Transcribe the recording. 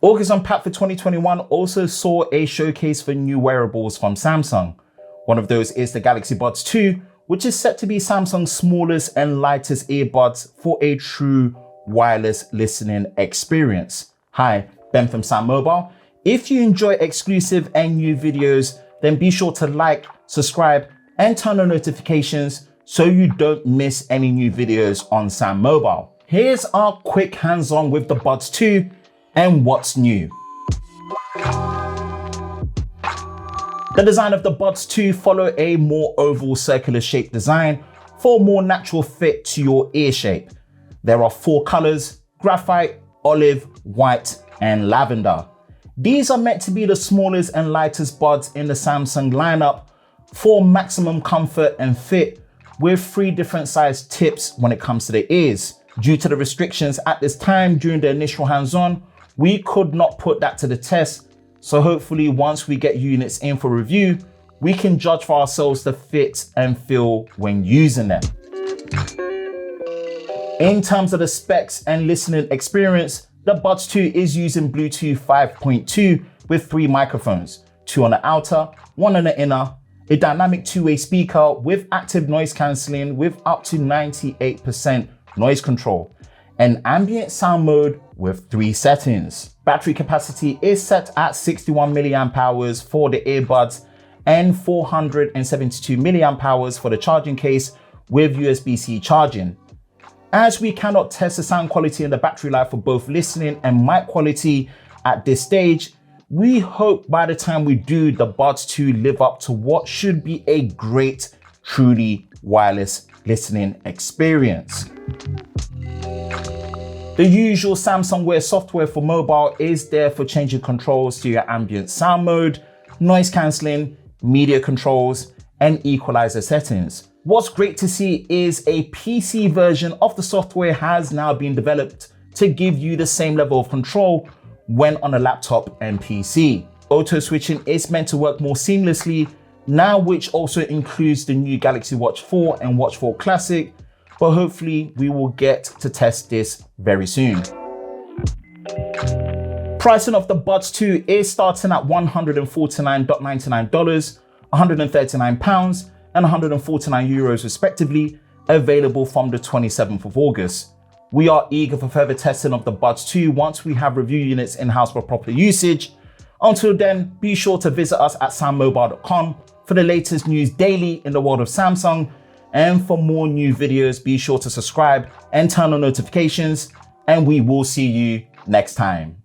August Unpacked for 2021 also saw a showcase for new wearables from Samsung. One of those is the Galaxy Buds 2, which is set to be Samsung's smallest and lightest earbuds for a true wireless listening experience. Hi, Ben from SamMobile. If you enjoy exclusive and new videos, then be sure to like, subscribe, and turn on notifications so you don't miss any new videos on SamMobile. Here's our quick hands-on with the Buds 2 and what's new. The design of the Buds 2 follow a more oval circular shape design for a more natural fit to your ear shape. There are 4 colors: graphite, olive, white, and lavender. These are meant to be the smallest and lightest buds in the Samsung lineup for maximum comfort and fit, with 3 different size tips when it comes to the ears. Due to the restrictions at this time during the initial hands-on, we could not put that to the test, so hopefully once we get units in for review, we can judge for ourselves the fit and feel when using them. In terms of the specs and listening experience, the Buds 2 is using Bluetooth 5.2 with 3 microphones, 2 on the outer, 1 on the inner, a dynamic 2-way speaker with active noise cancelling with up to 98% noise control, and ambient sound mode with 3 settings. Battery capacity is set at 61 milliamp hours for the earbuds and 472 milliamp hours for the charging case with USB-C charging. As we cannot test the sound quality and the battery life for both listening and mic quality at this stage, we hope by the time we do, the Buds 2 live up to what should be a great, truly wireless listening experience. The usual Samsung Wear software for mobile is there for changing controls to your ambient sound mode, noise cancelling, media controls, and equalizer settings. What's great to see is a PC version of the software has now been developed to give you the same level of control when on a laptop and PC. Auto switching is meant to work more seamlessly now, which also includes the new Galaxy Watch 4 and Watch 4 Classic, but hopefully we will get to test this very soon. Pricing of the Buds 2 is starting at $149.99, £139 and €149 respectively, available from the 27th of August. We are eager for further testing of the Buds 2 once we have review units in-house for proper usage. Until then, be sure to visit us at sammobile.com for the latest news daily in the world of Samsung. And for more new videos, be sure to subscribe and turn on notifications, and we will see you next time.